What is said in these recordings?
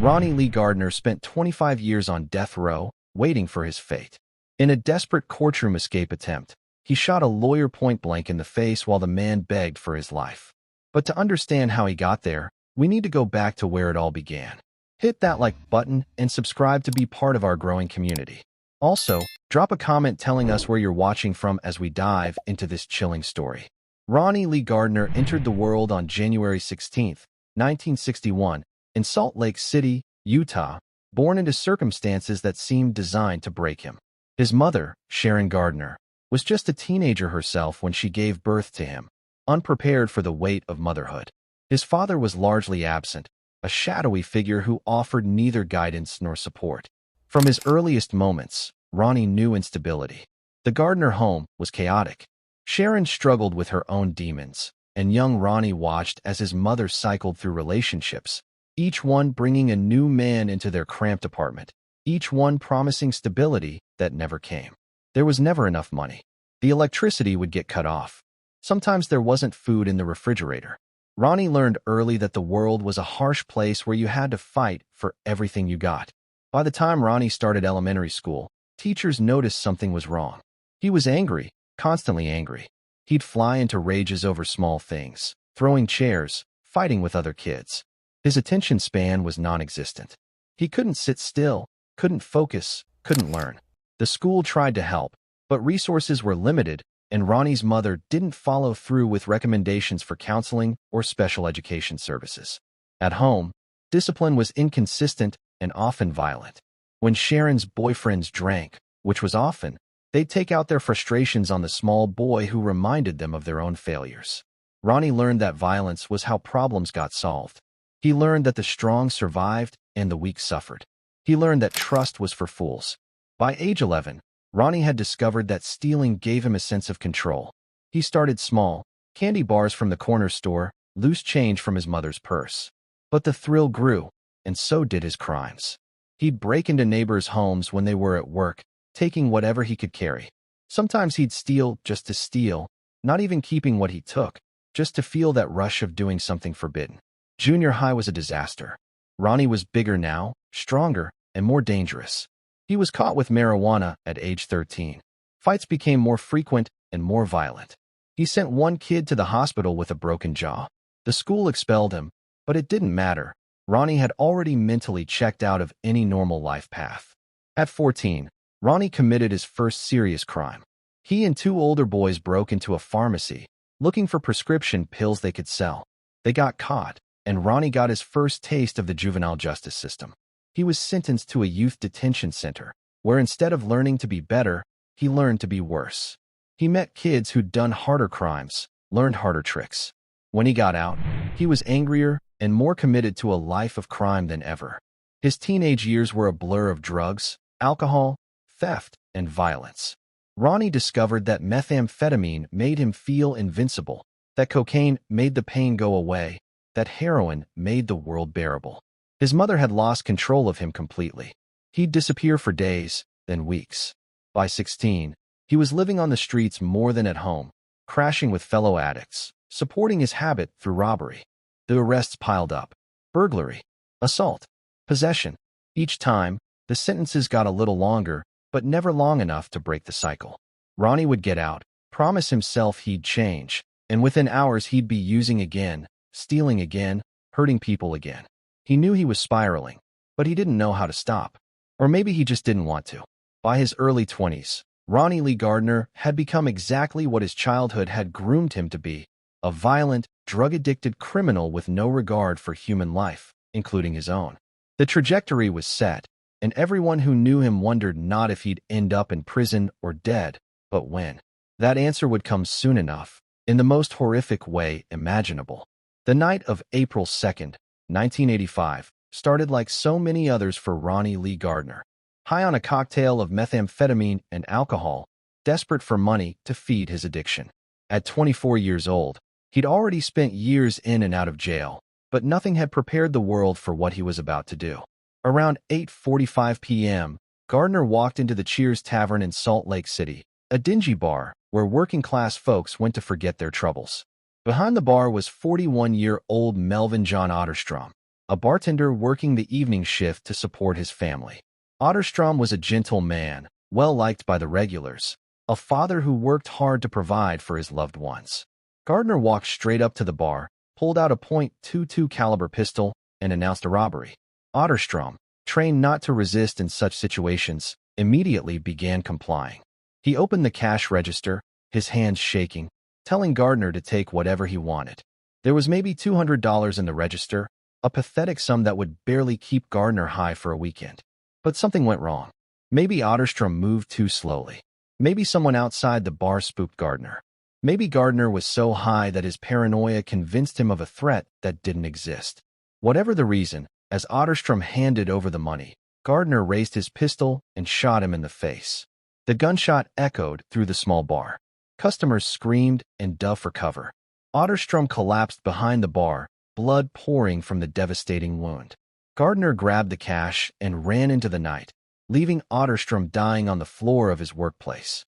Ronnie Lee Gardner spent 25 years on death row, waiting for his fate. In a desperate courtroom escape attempt, he shot a lawyer point-blank in the face while the man begged for his life. But to understand how he got there, we need to go back to where it all began. Hit that like button and subscribe to be part of our growing community. Also, drop a comment telling us where you're watching from as we dive into this chilling story. Ronnie Lee Gardner entered the world on January 16, 1961, in Salt Lake City, Utah, born into circumstances that seemed designed to break him. His mother, Sharon Gardner, was just a teenager herself when she gave birth to him, unprepared for the weight of motherhood. His father was largely absent, a shadowy figure who offered neither guidance nor support. From his earliest moments, Ronnie knew instability. The Gardner home was chaotic. Sharon struggled with her own demons, and young Ronnie watched as his mother cycled through relationships, each one bringing a new man into their cramped apartment, each one promising stability that never came. There was never enough money. The electricity would get cut off. Sometimes there wasn't food in the refrigerator. Ronnie learned early that the world was a harsh place where you had to fight for everything you got. By the time Ronnie started elementary school, teachers noticed something was wrong. He was angry, constantly angry. He'd fly into rages over small things, throwing chairs, fighting with other kids. His attention span was non-existent. He couldn't sit still, couldn't focus, couldn't learn. The school tried to help, but resources were limited, and Ronnie's mother didn't follow through with recommendations for counseling or special education services. At home, discipline was inconsistent and often violent. When Sharon's boyfriends drank, which was often, they'd take out their frustrations on the small boy who reminded them of their own failures. Ronnie learned that violence was how problems got solved. He learned that the strong survived and the weak suffered. He learned that trust was for fools. By age 11, Ronnie had discovered that stealing gave him a sense of control. He started small, candy bars from the corner store, loose change from his mother's purse. But the thrill grew, and so did his crimes. He'd break into neighbors' homes when they were at work, taking whatever he could carry. Sometimes he'd steal just to steal, not even keeping what he took, just to feel that rush of doing something forbidden. Junior high was a disaster. Ronnie was bigger now, stronger, and more dangerous. He was caught with marijuana at age 13. Fights became more frequent and more violent. He sent one kid to the hospital with a broken jaw. The school expelled him, but it didn't matter. Ronnie had already mentally checked out of any normal life path. At 14, Ronnie committed his first serious crime. He and two older boys broke into a pharmacy, looking for prescription pills they could sell. They got caught, and Ronnie got his first taste of the juvenile justice system. He was sentenced to a youth detention center, where instead of learning to be better, he learned to be worse. He met kids who'd done harder crimes, learned harder tricks. When he got out, he was angrier and more committed to a life of crime than ever. His teenage years were a blur of drugs, alcohol, theft, and violence. Ronnie discovered that methamphetamine made him feel invincible, that cocaine made the pain go away, that heroin made the world bearable. His mother had lost control of him completely. He'd disappear for days, then weeks. By 16, he was living on the streets more than at home, crashing with fellow addicts, supporting his habit through robbery. The arrests piled up. Burglary, assault, possession. Each time, the sentences got a little longer, but never long enough to break the cycle. Ronnie would get out, promise himself he'd change, and within hours he'd be using again, stealing again, hurting people again. He knew he was spiraling, but he didn't know how to stop. Or maybe he just didn't want to. By his early 20s, Ronnie Lee Gardner had become exactly what his childhood had groomed him to be, a violent, drug-addicted criminal with no regard for human life, including his own. The trajectory was set, and everyone who knew him wondered not if he'd end up in prison or dead, but when. That answer would come soon enough, in the most horrific way imaginable. The night of April 2nd, 1985, started like so many others for Ronnie Lee Gardner. High on a cocktail of methamphetamine and alcohol, desperate for money to feed his addiction. At 24 years old, he'd already spent years in and out of jail, but nothing had prepared the world for what he was about to do. Around 8:45 p.m., Gardner walked into the Cheers Tavern in Salt Lake City, a dingy bar where working-class folks went to forget their troubles. Behind the bar was 41-year-old Melvyn Otterstrom, a bartender working the evening shift to support his family. Otterstrom was a gentle man, well-liked by the regulars, a father who worked hard to provide for his loved ones. Gardner walked straight up to the bar, pulled out a .22 caliber pistol, and announced a robbery. Otterstrom, trained not to resist in such situations, immediately began complying. He opened the cash register, his hands shaking, telling Gardner to take whatever he wanted. There was maybe $200 in the register, a pathetic sum that would barely keep Gardner high for a weekend. But something went wrong. Maybe Otterstrom moved too slowly. Maybe someone outside the bar spooked Gardner. Maybe Gardner was so high that his paranoia convinced him of a threat that didn't exist. Whatever the reason, as Otterstrom handed over the money, Gardner raised his pistol and shot him in the face. The gunshot echoed through the small bar. Customers screamed and dove for cover. Otterstrom collapsed behind the bar, blood pouring from the devastating wound. Gardner grabbed the cash and ran into the night, leaving Otterstrom dying on the floor of his workplace.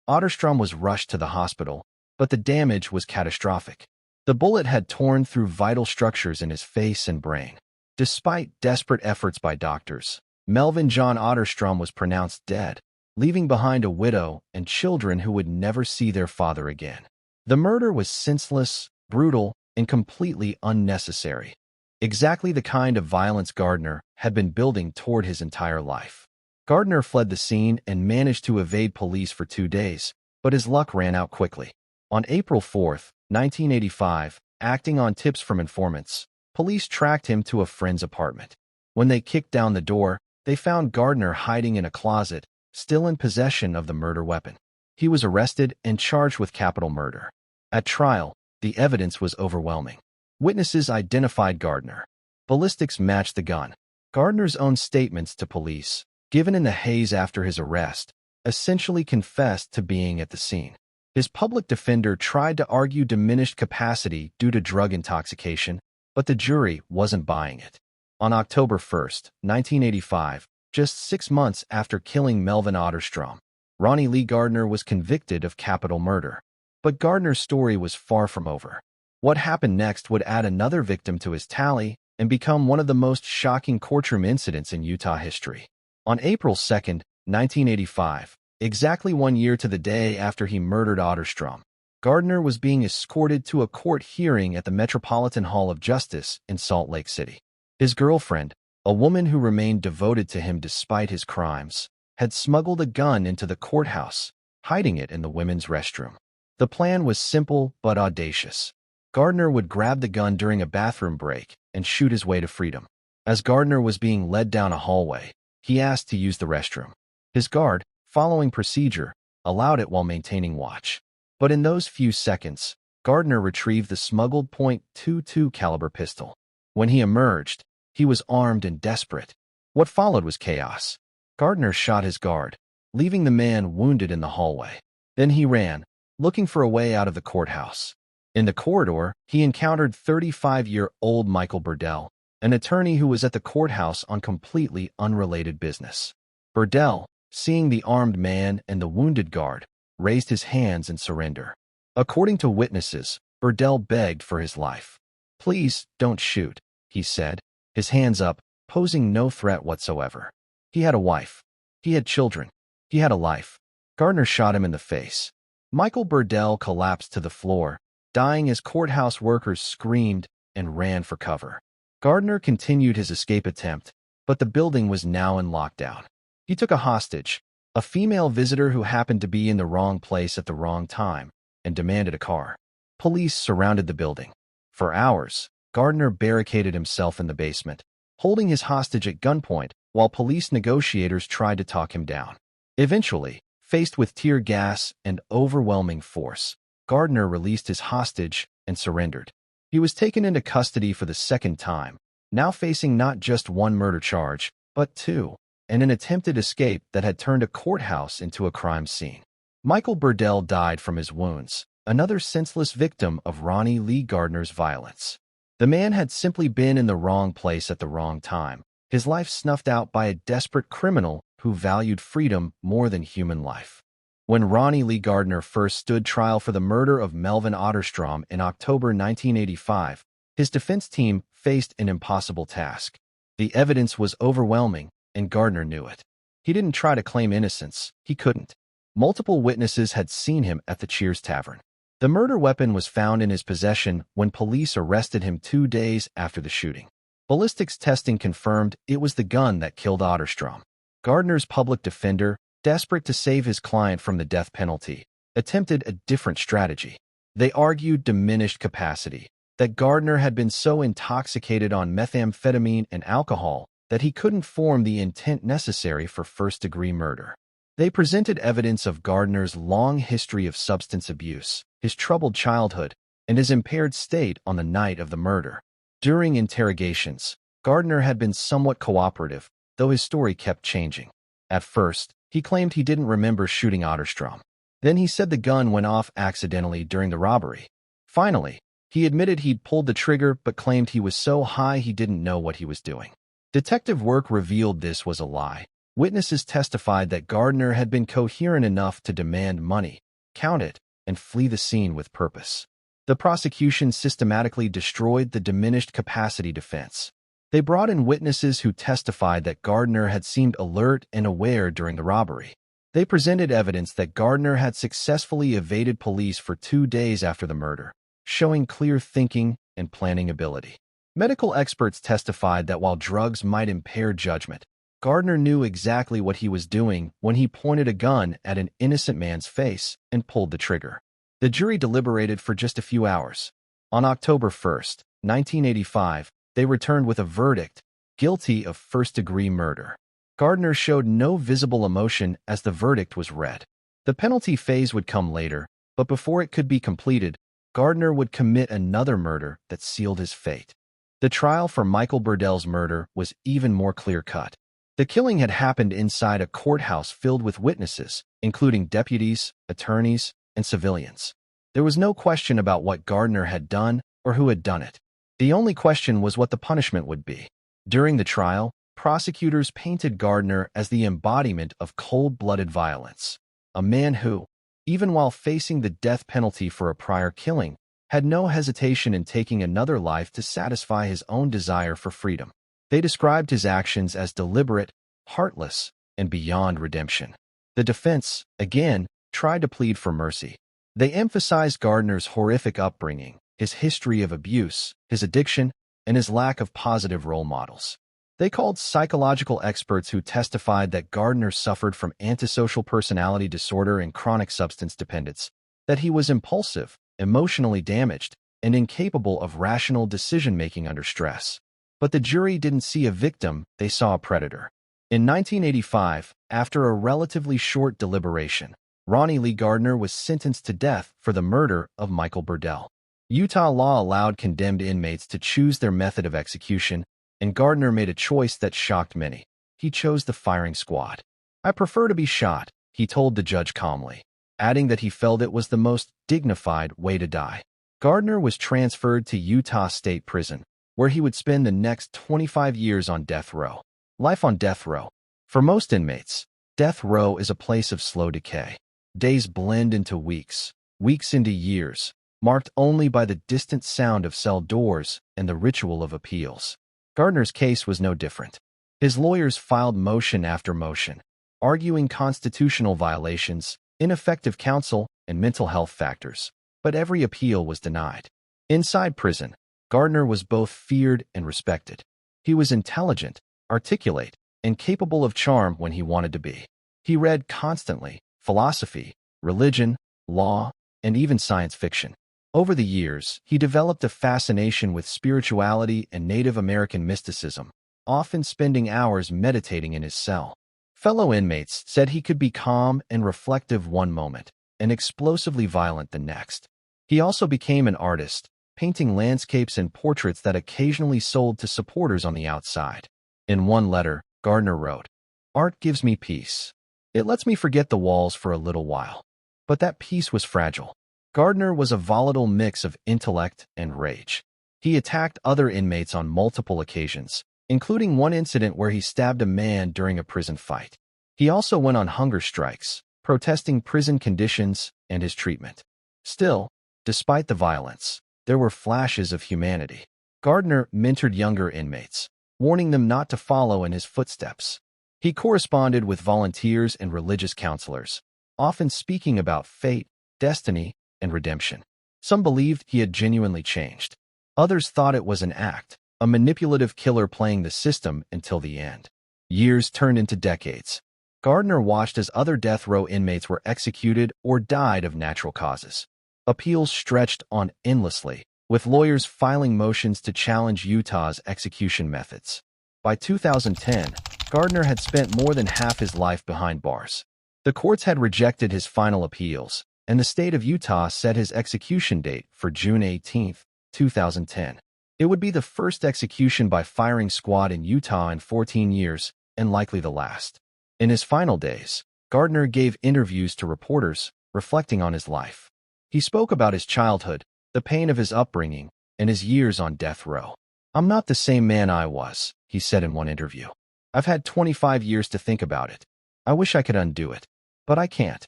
Otterstrom was rushed to the hospital, but the damage was catastrophic. The bullet had torn through vital structures in his face and brain. Despite desperate efforts by doctors, Melvyn John Otterstrom was pronounced dead, leaving behind a widow and children who would never see their father again. The murder was senseless, brutal, and completely unnecessary. Exactly the kind of violence Gardner had been building toward his entire life. Gardner fled the scene and managed to evade police for 2 days, but his luck ran out quickly. On April 4, 1985, acting on tips from informants, police tracked him to a friend's apartment. When they kicked down the door, they found Gardner hiding in a closet, still in possession of the murder weapon. He was arrested and charged with capital murder. At trial, the evidence was overwhelming. Witnesses identified Gardner. Ballistics matched the gun. Gardner's own statements to police, given in the haze after his arrest, essentially confessed to being at the scene. His public defender tried to argue diminished capacity due to drug intoxication, but the jury wasn't buying it. On October 1, 1985, just 6 months after killing Melvyn Otterstrom, Ronnie Lee Gardner was convicted of capital murder. But Gardner's story was far from over. What happened next would add another victim to his tally and become one of the most shocking courtroom incidents in Utah history. On April 2, 1985, exactly 1 year to the day after he murdered Otterstrom, Gardner was being escorted to a court hearing at the Metropolitan Hall of Justice in Salt Lake City. His girlfriend, a woman who remained devoted to him despite his crimes, had smuggled a gun into the courthouse, hiding it in the women's restroom. The plan was simple but audacious. Gardner would grab the gun during a bathroom break and shoot his way to freedom. As Gardner was being led down a hallway, he asked to use the restroom. His guard, following procedure, allowed it while maintaining watch. But in those few seconds, Gardner retrieved the smuggled .22 caliber pistol. When he emerged, he was armed and desperate. What followed was chaos. Gardner shot his guard, leaving the man wounded in the hallway. Then he ran, looking for a way out of the courthouse. In the corridor, he encountered 35-year-old Michael Burdell, an attorney who was at the courthouse on completely unrelated business. Burdell, seeing the armed man and the wounded guard, raised his hands in surrender. According to witnesses, Burdell begged for his life. "Please, don't shoot," he said, his hands up, posing no threat whatsoever. He had a wife. He had children. He had a life. Gardner shot him in the face. Michael Burdell collapsed to the floor, dying as courthouse workers screamed and ran for cover. Gardner continued his escape attempt, but the building was now in lockdown. He took a hostage, a female visitor who happened to be in the wrong place at the wrong time, and demanded a car. Police surrounded the building. For hours, Gardner barricaded himself in the basement, holding his hostage at gunpoint while police negotiators tried to talk him down. Eventually, faced with tear gas and overwhelming force, Gardner released his hostage and surrendered. He was taken into custody for the second time, now facing not just one murder charge, but 2, and an attempted escape that had turned a courthouse into a crime scene. Michael Burdell died from his wounds, another senseless victim of Ronnie Lee Gardner's violence. The man had simply been in the wrong place at the wrong time, his life snuffed out by a desperate criminal who valued freedom more than human life. When Ronnie Lee Gardner first stood trial for the murder of Melvyn Otterstrom in October 1985, His defense team faced an impossible task. The evidence was overwhelming, and Gardner knew it. He didn't try to claim innocence. He couldn't. Multiple witnesses had seen him at the Cheers Tavern. The murder weapon was found in his possession when police arrested him 2 days after the shooting. Ballistics testing confirmed it was the gun that killed Otterstrom. Gardner's public defender, desperate to save his client from the death penalty, attempted a different strategy. They argued diminished capacity, that Gardner had been so intoxicated on methamphetamine and alcohol that he couldn't form the intent necessary for first-degree murder. They presented evidence of Gardner's long history of substance abuse, his troubled childhood, and his impaired state on the night of the murder. During interrogations, Gardner had been somewhat cooperative, though his story kept changing. At first, he claimed he didn't remember shooting Otterstrom. Then he said the gun went off accidentally during the robbery. Finally, he admitted he'd pulled the trigger but claimed he was so high he didn't know what he was doing. Detective work revealed this was a lie. Witnesses testified that Gardner had been coherent enough to demand money, count it, and flee the scene with purpose. The prosecution systematically destroyed the diminished capacity defense. They brought in witnesses who testified that Gardner had seemed alert and aware during the robbery. They presented evidence that Gardner had successfully evaded police for 2 days after the murder, showing clear thinking and planning ability. Medical experts testified that while drugs might impair judgment, Gardner knew exactly what he was doing when he pointed a gun at an innocent man's face and pulled the trigger. The jury deliberated for just a few hours. On October 1, 1985, they returned with a verdict, guilty of first-degree murder. Gardner showed no visible emotion as the verdict was read. The penalty phase would come later, but before it could be completed, Gardner would commit another murder that sealed his fate. The trial for Michael Burdell's murder was even more clear-cut. The killing had happened inside a courthouse filled with witnesses, including deputies, attorneys, and civilians. There was no question about what Gardner had done or who had done it. The only question was what the punishment would be. During the trial, prosecutors painted Gardner as the embodiment of cold-blooded violence, a man who, even while facing the death penalty for a prior killing, had no hesitation in taking another life to satisfy his own desire for freedom. They described his actions as deliberate, heartless, and beyond redemption. The defense, again, tried to plead for mercy. They emphasized Gardner's horrific upbringing, his history of abuse, his addiction, and his lack of positive role models. They called psychological experts who testified that Gardner suffered from antisocial personality disorder and chronic substance dependence, that he was impulsive, emotionally damaged, and incapable of rational decision-making under stress. But the jury didn't see a victim, they saw a predator. In 1985, after a relatively short deliberation, Ronnie Lee Gardner was sentenced to death for the murder of Michael Burdell. Utah law allowed condemned inmates to choose their method of execution, and Gardner made a choice that shocked many. He chose the firing squad. "I prefer to be shot," he told the judge calmly, adding that he felt it was the most dignified way to die. Gardner was transferred to Utah State Prison, where he would spend the next 25 years on death row. Life on death row. For most inmates, death row is a place of slow decay. Days blend into weeks, weeks into years, marked only by the distant sound of cell doors and the ritual of appeals. Gardner's case was no different. His lawyers filed motion after motion, arguing constitutional violations, ineffective counsel, and mental health factors, but every appeal was denied. Inside prison, Gardner was both feared and respected. He was intelligent, articulate, and capable of charm when he wanted to be. He read constantly, philosophy, religion, law, and even science fiction. Over the years, he developed a fascination with spirituality and Native American mysticism, often spending hours meditating in his cell. Fellow inmates said he could be calm and reflective one moment, and explosively violent the next. He also became an artist, painting landscapes and portraits that occasionally sold to supporters on the outside. In one letter, Gardner wrote, "Art gives me peace. It lets me forget the walls for a little while." But that peace was fragile. Gardner was a volatile mix of intellect and rage. He attacked other inmates on multiple occasions, including one incident where he stabbed a man during a prison fight. He also went on hunger strikes, protesting prison conditions and his treatment. Still, despite the violence, there were flashes of humanity. Gardner mentored younger inmates, warning them not to follow in his footsteps. He corresponded with volunteers and religious counselors, often speaking about fate, destiny, and redemption. Some believed he had genuinely changed. Others thought it was an act, a manipulative killer playing the system until the end. Years turned into decades. Gardner watched as other death row inmates were executed or died of natural causes. Appeals stretched on endlessly, with lawyers filing motions to challenge Utah's execution methods. By 2010, Gardner had spent more than half his life behind bars. The courts had rejected his final appeals, and the state of Utah set his execution date for June 18, 2010. It would be the first execution by firing squad in Utah in 14 years, and likely the last. In his final days, Gardner gave interviews to reporters, reflecting on his life. He spoke about his childhood, the pain of his upbringing, and his years on death row. "I'm not the same man I was," he said in one interview. "I've had 25 years to think about it. I wish I could undo it, but I can't."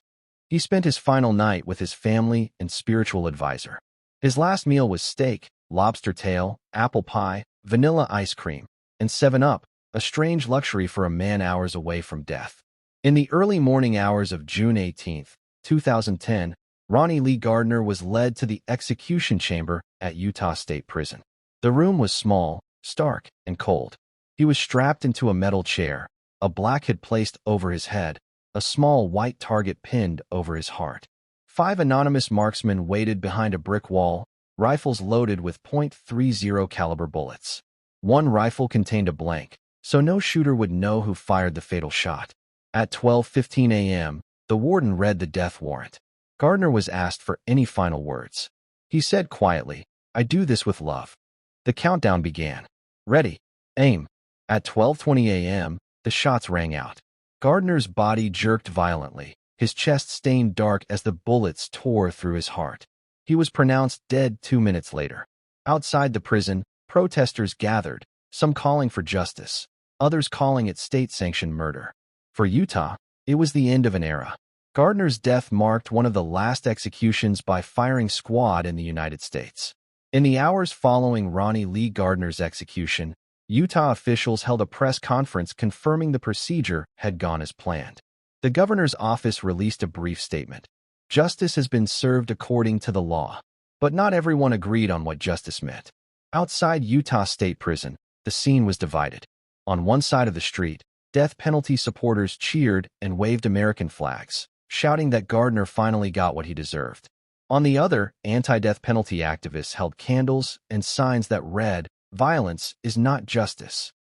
He spent his final night with his family and spiritual advisor. His last meal was steak, lobster tail, apple pie, vanilla ice cream, and 7-Up, a strange luxury for a man hours away from death. In the early morning hours of June 18, 2010, Ronnie Lee Gardner was led to the execution chamber at Utah State Prison. The room was small, stark, and cold. He was strapped into a metal chair, a black hood placed over his head, a small white target pinned over his heart. 5 anonymous marksmen waited behind a brick wall, rifles loaded with .30 caliber bullets. One rifle contained a blank, so no shooter would know who fired the fatal shot. At 12:15 a.m., the warden read the death warrant. Gardner was asked for any final words. He said quietly, "I do this with love." The countdown began. "Ready, aim." At 12:20 a.m., the shots rang out. Gardner's body jerked violently, his chest stained dark as the bullets tore through his heart. He was pronounced dead 2 minutes later. Outside the prison, protesters gathered, some calling for justice, others calling it state-sanctioned murder. For Utah, it was the end of an era. Gardner's death marked one of the last executions by firing squad in the United States. In the hours following Ronnie Lee Gardner's execution, Utah officials held a press conference confirming the procedure had gone as planned. The governor's office released a brief statement. "Justice has been served according to the law." But not everyone agreed on what justice meant. Outside Utah State Prison, the scene was divided. On one side of the street, death penalty supporters cheered and waved American flags, shouting that Gardner finally got what he deserved. On the other, anti-death penalty activists held candles and signs that read, "Violence is not justice."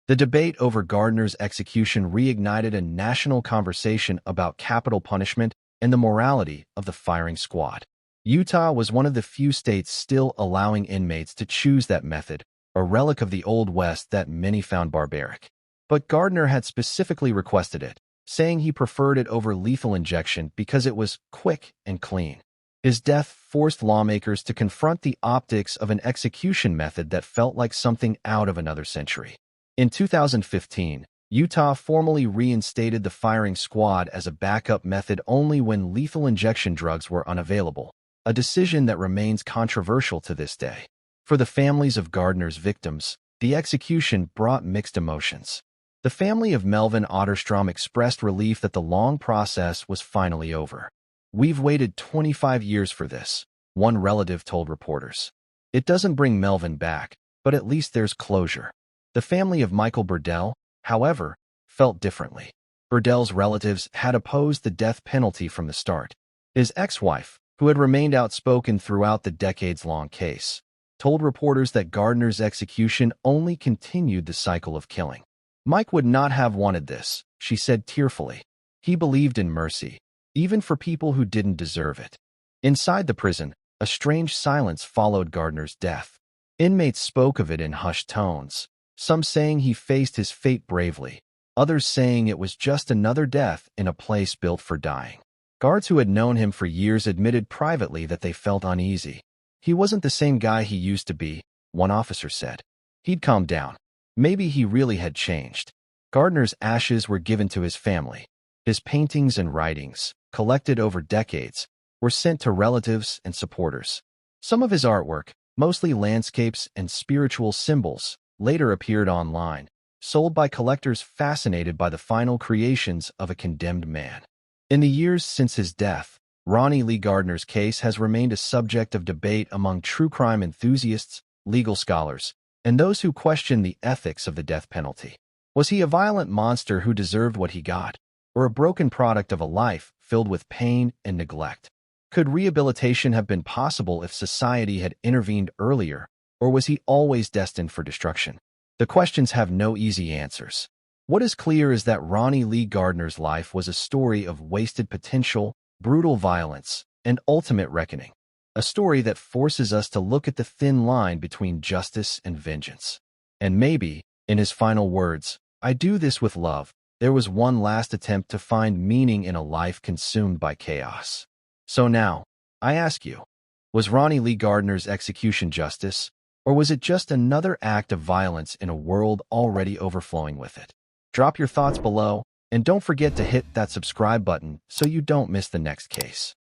The debate over Gardner's execution reignited a national conversation about capital punishment and the morality of the firing squad. Utah was one of the few states still allowing inmates to choose that method, a relic of the Old West that many found barbaric. But Gardner had specifically requested it, saying he preferred it over lethal injection because it was quick and clean. His death forced lawmakers to confront the optics of an execution method that felt like something out of another century. In 2015, Utah formally reinstated the firing squad as a backup method only when lethal injection drugs were unavailable, a decision that remains controversial to this day. For the families of Gardner's victims, the execution brought mixed emotions. The family of Melvyn Otterstrom expressed relief that the long process was finally over. "We've waited 25 years for this," one relative told reporters. "It doesn't bring Melvyn back, but at least there's closure." The family of Michael Burdell, however, felt differently. Burdell's relatives had opposed the death penalty from the start. His ex-wife, who had remained outspoken throughout the decades-long case, told reporters that Gardner's execution only continued the cycle of killing. "Mike would not have wanted this," she said tearfully. "He believed in mercy, even for people who didn't deserve it." Inside the prison, a strange silence followed Gardner's death. Inmates spoke of it in hushed tones, some saying he faced his fate bravely, others saying it was just another death in a place built for dying. Guards who had known him for years admitted privately that they felt uneasy. "He wasn't the same guy he used to be," one officer said. "He'd calmed down. Maybe he really had changed." Gardner's ashes were given to his family. His paintings and writings, collected over decades, were sent to relatives and supporters. Some of his artwork, mostly landscapes and spiritual symbols, later appeared online, sold by collectors fascinated by the final creations of a condemned man. In the years since his death, Ronnie Lee Gardner's case has remained a subject of debate among true crime enthusiasts, legal scholars, and those who question the ethics of the death penalty. Was he a violent monster who deserved what he got, or a broken product of a life filled with pain and neglect? Could rehabilitation have been possible if society had intervened earlier, or was he always destined for destruction? The questions have no easy answers. What is clear is that Ronnie Lee Gardner's life was a story of wasted potential, brutal violence, and ultimate reckoning. A story that forces us to look at the thin line between justice and vengeance. And maybe, in his final words, "I do this with love," there was one last attempt to find meaning in a life consumed by chaos. So now, I ask you, was Ronnie Lee Gardner's execution justice, or was it just another act of violence in a world already overflowing with it? Drop your thoughts below, and don't forget to hit that subscribe button so you don't miss the next case.